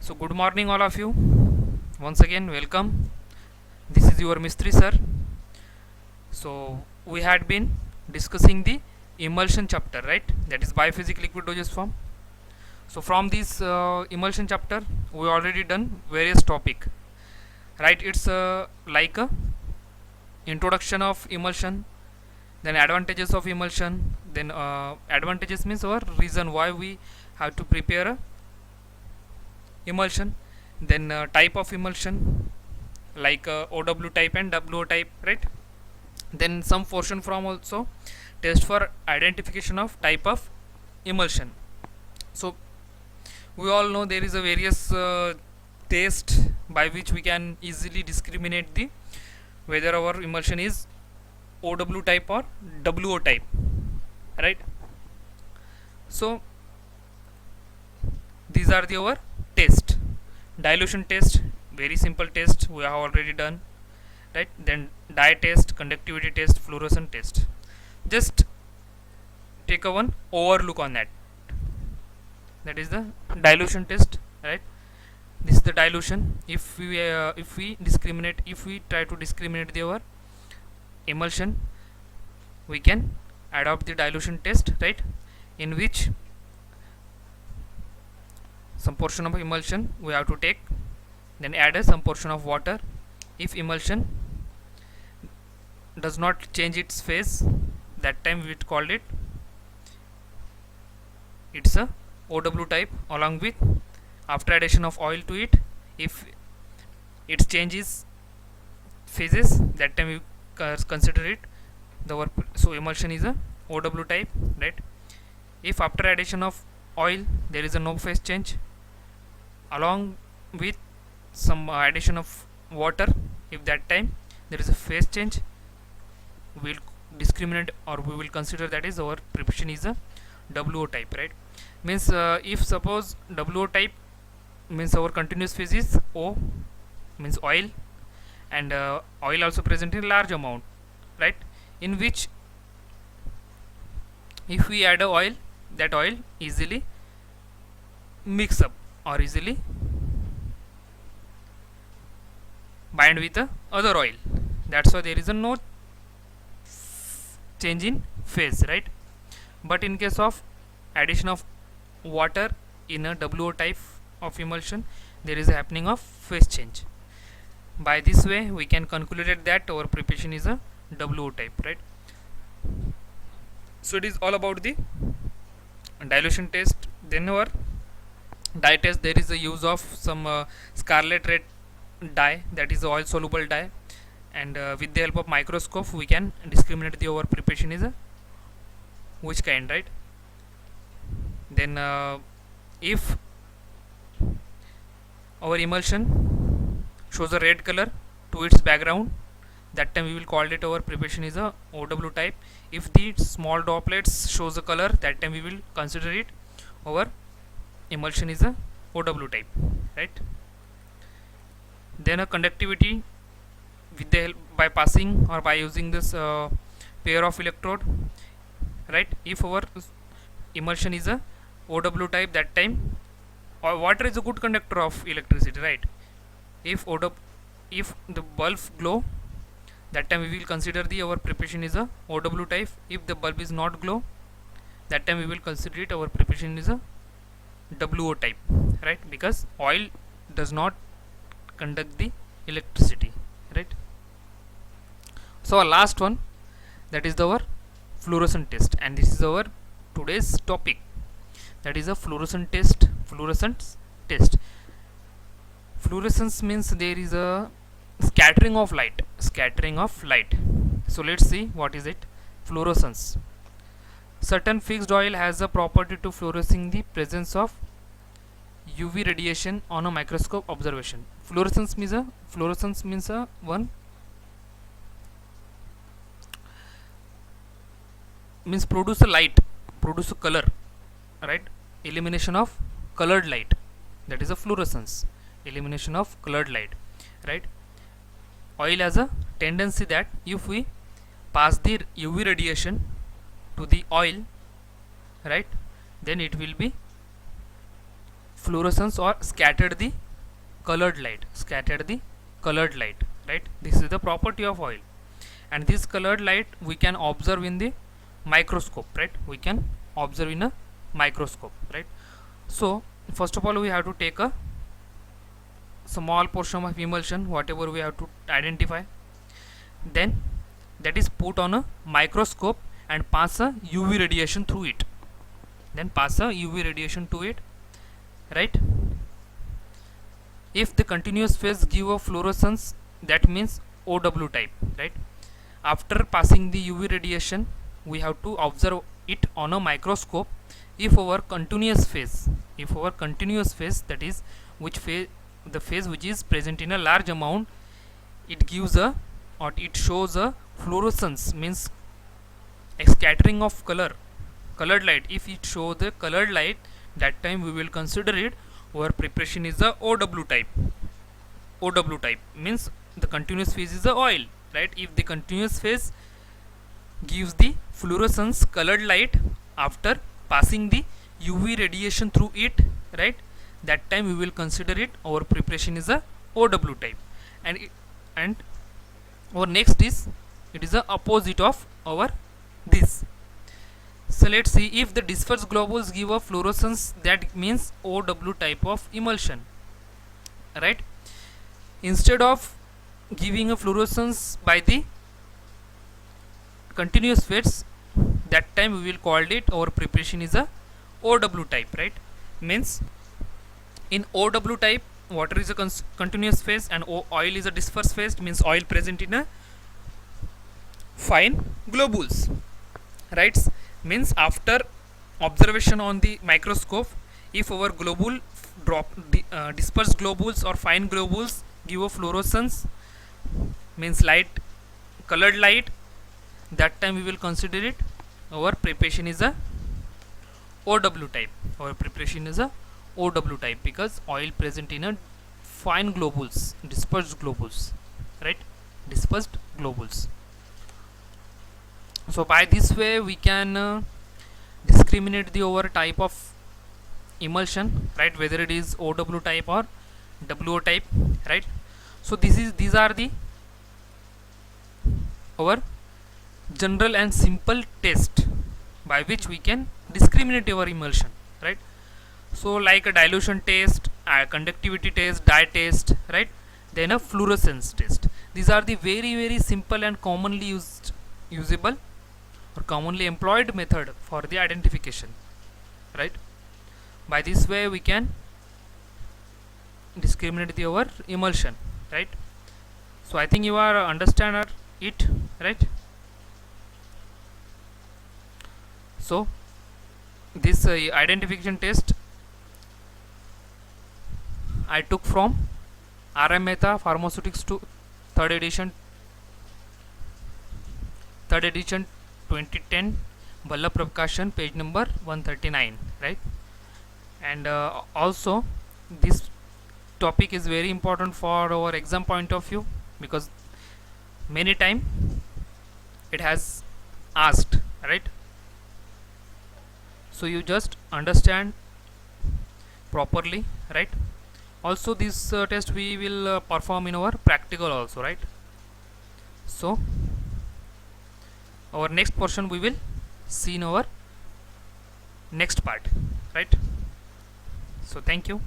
So good morning all of you. Once again welcome. This is your Mistri sir. So we had been discussing the emulsion chapter, right? That is biophysical liquid dosage form. So from this emulsion chapter we already done various topic, right? It's like a introduction of emulsion, then advantages of emulsion, then advantages means our reason why we have to prepare a emulsion, then type of emulsion like OW type and WO type, right? Then some portion from also test for identification of type of emulsion. So we all know there is a various test by which we can easily discriminate the whether our emulsion is OW type or WO type, right? So these are the our test. Dilution test, very simple test we have already done, right? Then dye test, conductivity test, fluorescence test. Just take a one overlook on that. That is the dilution test, right? This is the dilution. If we discriminate, if we try to discriminate the our emulsion, we can adopt the dilution test, right? In which some portion of emulsion we have to take, then add some portion of water. If emulsion does not change its phase, that time we called it it's a OW type. Along with after addition of oil to it, if it changes phases, that time we consider it the so emulsion is a OW type, right? If after addition of oil there is a no phase change, along with some addition of water, if that time there is a phase change, we will discriminate or we will consider that is our preparation is a WO type, right? Means if suppose WO type means our continuous phase is O, means oil, and oil also present in large amount, right? In which if we add a oil, that oil easily mix up or easily bind with the other oil. That's why there is a no change in phase, right? But in case of addition of water in a WO type of emulsion, there is a happening of phase change. By this way we can conclude that our preparation is a WO type, right? So it is all about the dilution test. Then our dye test, there is a use of some scarlet red dye, that is oil soluble dye, and with the help of microscope we can discriminate the our preparation is a which kind, right? Then if our emulsion shows a red color to its background, that time we will call it our preparation is a OW type. If the small droplets shows a color, that time we will consider it our emulsion is a OW type, right? Then a conductivity, with the help by passing or by using this pair of electrode, right? If our emulsion is a OW type, that time water is a good conductor of electricity, right? If if the bulb glow, that time we will consider the our preparation is a OW type. If the bulb is not glow, that time we will consider it our preparation is a WO type, right? Because oil does not conduct the electricity, right? So our last one, that is our fluorescent test, and this is our today's topic, that is a fluorescent test. Fluorescence means there is a scattering of light. So let's see what is it. Fluorescence, certain fixed oil has a property to fluorescing the presence of UV radiation on a microscope observation. Fluorescence means a one means produce a light, produce a color, right? Elimination of colored light, that is a fluorescence. Elimination of colored light, right? Oil has a tendency that if we pass the UV radiation to the oil, right, then it will be fluorescence or scattered the colored light, right? This is the property of oil, and this colored light we can observe in the microscope, right? We can observe in a microscope, right? So first of all we have to take a small portion of emulsion, whatever we have to identify, then that is put on a microscope and pass a UV radiation through it, right? If the continuous phase give a fluorescence, that means OW type, right? After passing the UV radiation we have to observe it on a microscope. If our continuous phase, that is which phase, the phase which is present in a large amount, it gives a, or it shows a fluorescence, means a scattering of colored light. If it shows the colored light, that time we will consider it our preparation is the OW type. OW type means the continuous phase is the oil, right? If the continuous phase gives the fluorescence colored light after passing the UV radiation through it, right? That time we will consider it our preparation is a OW type. And our next is, it is the opposite of our this. So let's see, if the dispersed globules give a fluorescence, that means OW type of emulsion, right? Instead of giving a fluorescence by the continuous phase, that time we will call it our preparation is a OW type, right? Means in OW type water is a continuous phase and oil is a dispersed phase, means oil present in a fine globules, right? Means after observation on the microscope, if our globule dispersed globules or fine globules give a fluorescence, means light, colored light, that time we will consider it our preparation is a OW type. Our preparation is a OW type because oil present in a fine globules, dispersed globules, right? Dispersed globules. So by this way we can discriminate the over type of emulsion, right? Whether it is OW type or WO type, right? So these are the our general and simple test by which we can discriminate our emulsion, right? So like a dilution test, a conductivity test, dye test, right? Then a fluorescence test. These are the very simple and commonly usable or commonly employed method for the identification, right? By this way we can discriminate the our emulsion, right? So I think you are understand it, right? So this identification test I took from R.M. Mehta Pharmaceutics to third edition 2010, Vallabh Prakashan, page number 139, right? And also this topic is very important for our exam point of view because many time it has asked, right? So you just understand properly, right? Also this test we will perform in our practical also, right? So our next portion we will see in our next part, right? So thank you.